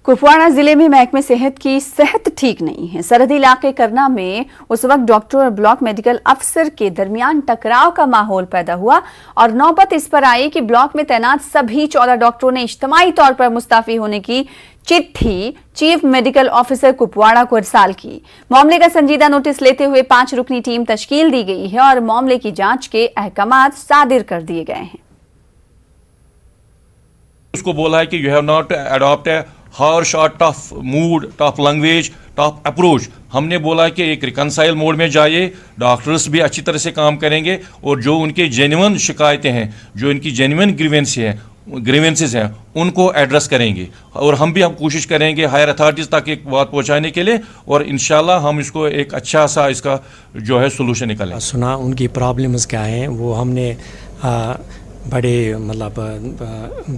कुपवाड़ा जिले में महकमे सेहत की सेहत ठीक नहीं है। सरहदी इलाके करना में उस वक्त डॉक्टर और ब्लॉक मेडिकल अफसर के दरमियान टकराव का माहौल पैदा हुआ और नौबत इस पर आई कि ब्लॉक में तैनात सभी 14 डॉक्टरों ने इज्तिमाई तौर पर मुस्ताफी होने की चिट्ठी चीफ मेडिकल ऑफिसर कुपवाड़ा को इरसाल की। मामले का संजीदा नोटिस लेते हुए 5 रुकनी टीम तश्कील दी गई है और मामले की जांच के अहकामात सादिर कर दिए गए हैं। उसको बोला है कि you have not adopt harsh और tough mood, tough language, tough approach. हमने बोला कि एक रिकनसाइल मोड में जाइए, डॉक्टर्स भी अच्छी तरह से काम करेंगे और जो उनके जेन्युइन शिकायतें हैं, जो इनकी जेन्युइन ग्रीवेंसेस हैं उनको एड्रेस करेंगे और हम कोशिश करेंगे हायर अथॉरिटीज़ तक एक बात पहुंचाने के लिए और इंशाल्लाह हम इसको एक अच्छा सा इसका जो है सोल्यूशन निकालें। सुना उनकी प्रॉब्लम्स क्या हैं, वो हमने बड़े मतलब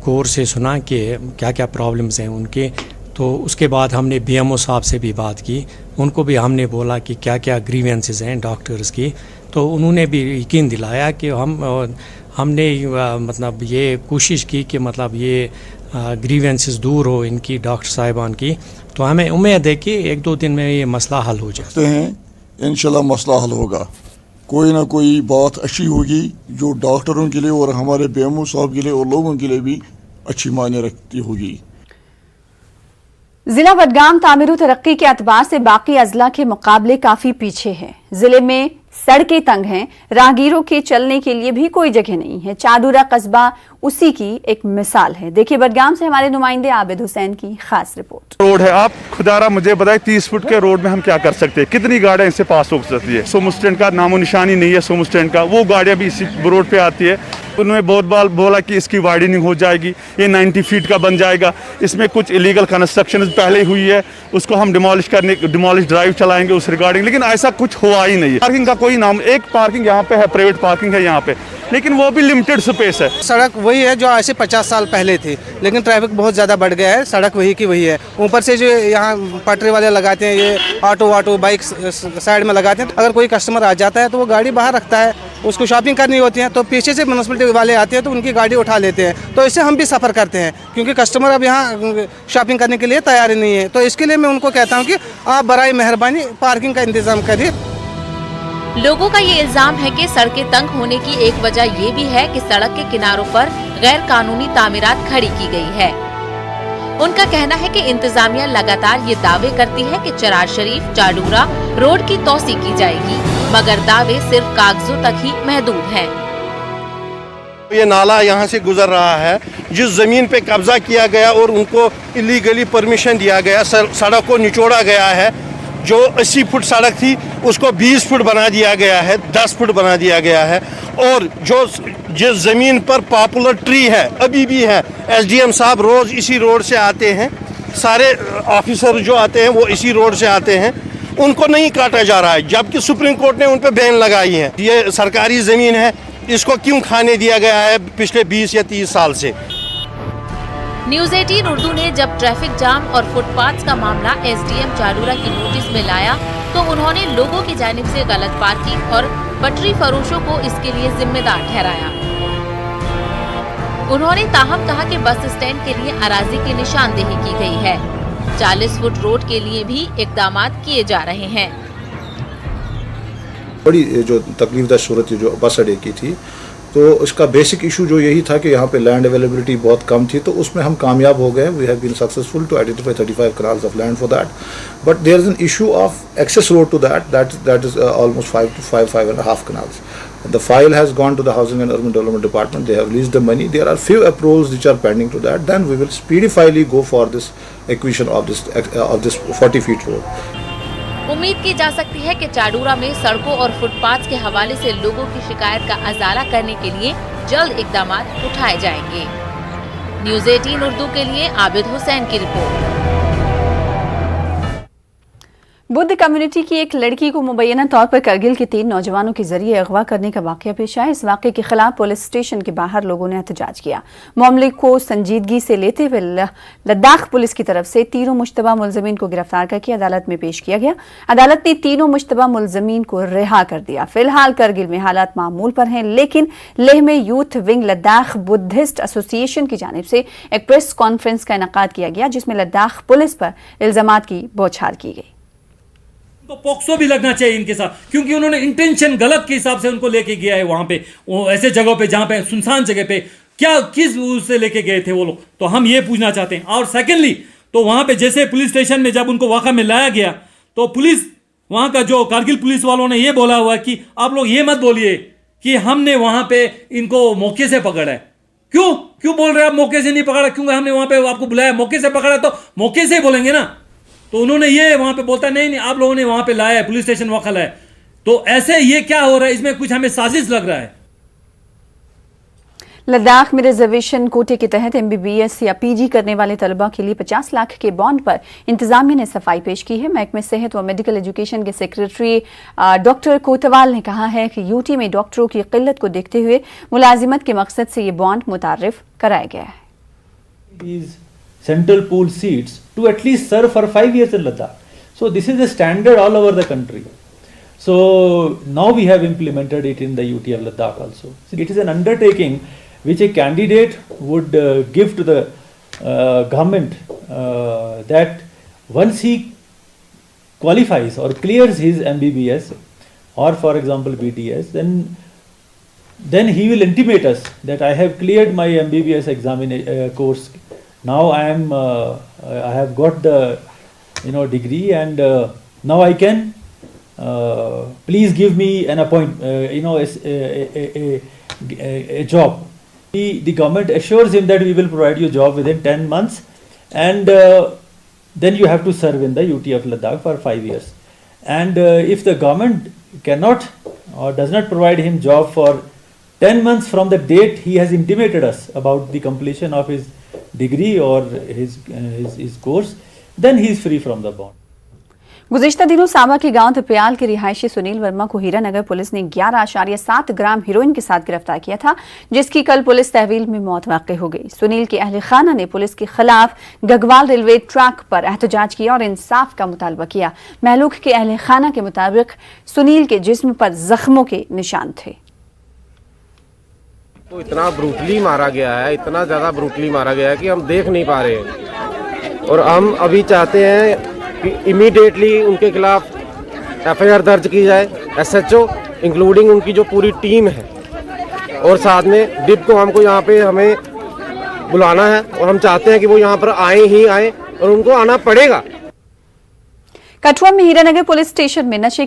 गौर से सुना कि क्या क्या प्रॉब्लम्स हैं उनके। तो उसके बाद हमने बीएमओ साहब से भी बात की, उनको भी हमने बोला कि क्या क्या ग्रीवेंसेस हैं डॉक्टर्स की। तो उन्होंने भी यकीन दिलाया कि हमने मतलब ये कोशिश की कि मतलब ये ग्रीवेंसेस दूर हो इनकी डॉक्टर साहिबान की। तो हमें उम्मीद है कि 1-2 दिन में ये मसला हल हो जाए। इंशाल्लाह मसला हल होगा, कोई ना कोई बात अच्छी होगी जो डॉक्टरों के लिए और हमारे बीएमओ साहब के लिए और लोगों के लिए भी अच्छी मायने रखती होगी। जिला बडगाम तामीर तरक्की के एतबार से बाकी अजला के मुकाबले काफी पीछे है। जिले में सड़कें तंग हैं, राहगीरों के चलने के लिए भी कोई जगह नहीं है। चादुरा कस्बा उसी की एक मिसाल है। देखिए बडगाम से हमारे नुमाइंदे आबिद हुसैन की खास रिपोर्ट। रोड है, आप खुदारा मुझे बताए 30 फुट के रोड में हम क्या कर सकते हैं? कितनी गाड़ियां इससे पास हो सकती है? सोमो स्टैंड का नामो निशानी नहीं है। सोमो स्टैंड का वो गाड़ियां भी इसी रोड पे आती है। उन्होंने बहुत बार बोला कि इसकी वाइडनिंग हो जाएगी, ये 90 फीट का बन जाएगा। इसमें कुछ इलीगल कंस्ट्रक्शन पहले हुई है, उसको हम डिमोलिश ड्राइव चलाएंगे उस रिगार्डिंग, लेकिन ऐसा कुछ हुआ ही नहीं है। पार्किंग का कोई नाम, एक पार्किंग यहाँ पे है, प्राइवेट पार्किंग है यहाँ पे, लेकिन वो भी लिमिटेड स्पेस है। सड़क वही है जो ऐसे 50 साल पहले थी, लेकिन ट्रैफिक बहुत ज़्यादा बढ़ गया है। सड़क वही की वही है। ऊपर से जो यहाँ पटरी वाले लगाते हैं, ये ऑटो बाइक साइड में लगाते हैं। अगर कोई कस्टमर आ जाता है तो वो गाड़ी बाहर रखता है, उसको शॉपिंग करनी होती है तो पीछे से म्यूनसिपलिटी वाले आते हैं तो उनकी गाड़ी उठा लेते हैं। तो इससे हम भी सफ़र करते हैं क्योंकि कस्टमर अब यहाँ शॉपिंग करने के लिए तैयार नहीं है। तो इसके लिए मैं उनको कहता हूँ कि आप बराए मेहरबानी पार्किंग का इंतज़ाम करिए। लोगों का ये इल्जाम है कि सड़कें तंग होने की एक वजह ये भी है कि सड़क के किनारों पर गैर कानूनी तामीरात खड़ी की गई है। उनका कहना है कि इंतजामिया लगातार ये दावे करती है कि चरार शरीफ चाडूरा रोड की तौसी की जाएगी, मगर दावे सिर्फ कागजों तक ही महदूद हैं। ये नाला यहाँ से गुजर रहा है, जिस जमीन पे कब्जा किया गया और उनको इलीगली परमिशन दिया गया, सड़क को निचोड़ा गया है। जो 80 फुट सड़क थी उसको 20 फुट बना दिया गया है, 10 फुट बना दिया गया है। और जिस ज़मीन पर पॉपुलर ट्री है अभी भी है, एसडीएम साहब रोज़ इसी रोड से आते हैं, सारे ऑफिसर जो आते हैं वो इसी रोड से आते हैं, उनको नहीं काटा जा रहा है, जबकि सुप्रीम कोर्ट ने उन पर बैन लगाई है। ये सरकारी ज़मीन है, इसको क्यों खाने दिया गया है पिछले 20 या 30 साल से? न्यूज़ 18 उर्दू ने जब ट्रैफिक जाम और फुटपाथ का मामला एसडीएम चाडूरा की नोटिस में लाया तो उन्होंने लोगों की जानिब से गलत पार्किंग और पटरी फरोशों को इसके लिए जिम्मेदार ठहराया। उन्होंने ताहम कहा कि बस स्टैंड के लिए अराजी की निशानदेही की गई है। 40 फुट रोड के लिए भी इकदाम किए जा रहे हैं। बड़ी जो तकलीफदा सूरत जो बस अड्डे की थी, तो इसका बेसिक इशू जो यही था कि यहाँ पे लैंड अवेलेबिलिटी बहुत कम थी, तो उसमें हम कामयाब हो गए। We have been successful to identify 35 kanals of land for that, but there is an issue of access road to that is almost 5.5 canals. The file has gone to the Housing and Urban Development Department. They have released the money. There are few approvals which are pending to that. Then we will speedily go for this acquisition of this 40 feet road. उम्मीद की जा सकती है कि चाडूरा में सड़कों और footpath के हवाले से लोगों की शिकायत का अजाला करने के लिए जल्द इकदाम उठाए जाएंगे। न्यूज़ 18 उर्दू के लिए आबिद हुसैन की रिपोर्ट। बुद्ध कम्युनिटी की एक लड़की को मुबैना तौर पर करगिल के 3 नौजवानों के जरिए अगवा करने का वाकया पेश आया। इस वाकये के खिलाफ पुलिस स्टेशन के बाहर लोगों ने एहतजाज किया। मामले को संजीदगी से लेते हुए लद्दाख पुलिस की तरफ से तीनों मुश्तबा मुलजमीन को गिरफ्तार करके अदालत में पेश किया गया। अदालत ने तीनों मुश्तबा मुलजमीन को रिहा कर दिया। फिलहाल करगिल में हालात मामूल पर हैं, लेकिन लेह में youth wing Ladakh Buddhist association की जानिब से एक प्रेस कॉन्फ्रेंस का इनेकाद किया गया, जिसमें लद्दाख पुलिस पर इल्जामात की बौछार की गई। तो पॉक्सो भी लगना चाहिए इनके साथ, क्योंकि उन्होंने इंटेंशन गलत के हिसाब से उनको लेके गया है वहां पे, वो ऐसे जगहों पे जहां पे सुनसान जगह पे क्या किस उससे लेके गए थे वो लोग, तो हम ये पूछना चाहते हैं। और सेकेंडली तो वहां पे जैसे पुलिस स्टेशन में जब उनको वाक़ा में लाया गया तो पुलिस वहां का जो कारगिल पुलिस वालों ने ये बोला हुआ कि आप लोग ये मत बोलिए कि हमने वहां पे इनको मौके से पकड़ा है। क्यों बोल रहे हैं आप मौके से नहीं पकड़ा? क्योंकि हमने वहां पे आपको बुलाया, मौके से पकड़ा तो मौके से ही बोलेंगे ना। तो उन्होंने ये वहां पे बोलता नहीं आप लोगों ने वहां पे लाया है, पुलिस स्टेशन वकाल है, तो ऐसे ये क्या हो रहा है? इसमें कुछ हमें साजिश लग रहा है। लद्दाख में रिजर्वेशन कोटे के तहत MBBS या PG करने वाले तलबा के लिए 50 लाख के बॉन्ड पर इंतजामिया ने सफाई पेश की है। महकमे सेहत व मेडिकल एजुकेशन के सेक्रेटरी डॉक्टर कोतवाल ने कहा है कि यूटी में डॉक्टरों की किल्लत को देखते हुए मुलाजिमत के मकसद से ये बॉन्ड मुतारिफ कराया गया है। Central pool seats to at least serve for 5 years in Ladakh. So this is a standard all over the country. So now we have implemented it in the UT of Ladakh also. So it is an undertaking which a candidate would give to the government that once he qualifies or clears his MBBS or for example BDS, then he will intimate us that I have cleared my MBBS course. Now I have got the degree and now I can please give me an a job. The government assures him that we will provide you a job within 10 months and then you have to serve in the UT of Ladakh for 5 years. And if the government cannot or does not provide him job for 10 months from the date he has intimated us about the completion of his degree or his course, then he is free from the bond. गुज़िश्ता दिनों सामा के गांव तपियाल के रिहायशी सुनील वर्मा को Hiranagar police ने 11.7 gram heroin के साथ गिरफ्तार किया था, जिसकी कल पुलिस तहवील में मौत वाक़ई हो गई। सुनील के अहले खाना ने पुलिस के खिलाफ गगवाल रेलवे ट्रैक पर एहतजाज किया और इंसाफ का मुतालबा किया। महलूक के अहले खाना के मुताबिक सुनील के जिस्म पर जख्मों के निशान थे। तो इतना ब्रूटली मारा गया है, इतना ज़्यादा ब्रूटली मारा गया है कि हम देख नहीं पा रहे हैं। और हम अभी चाहते हैं कि इमीडिएटली उनके खिलाफ FIR दर्ज की जाए, SHO इंक्लूडिंग उनकी जो पूरी टीम है, और साथ में डिप को हमको यहाँ पे हमें बुलाना है और हम चाहते हैं कि वो यहाँ पर आए ही आए और उनको आना पड़ेगा। कठुआ में हीरानगर पुलिस स्टेशन में नशे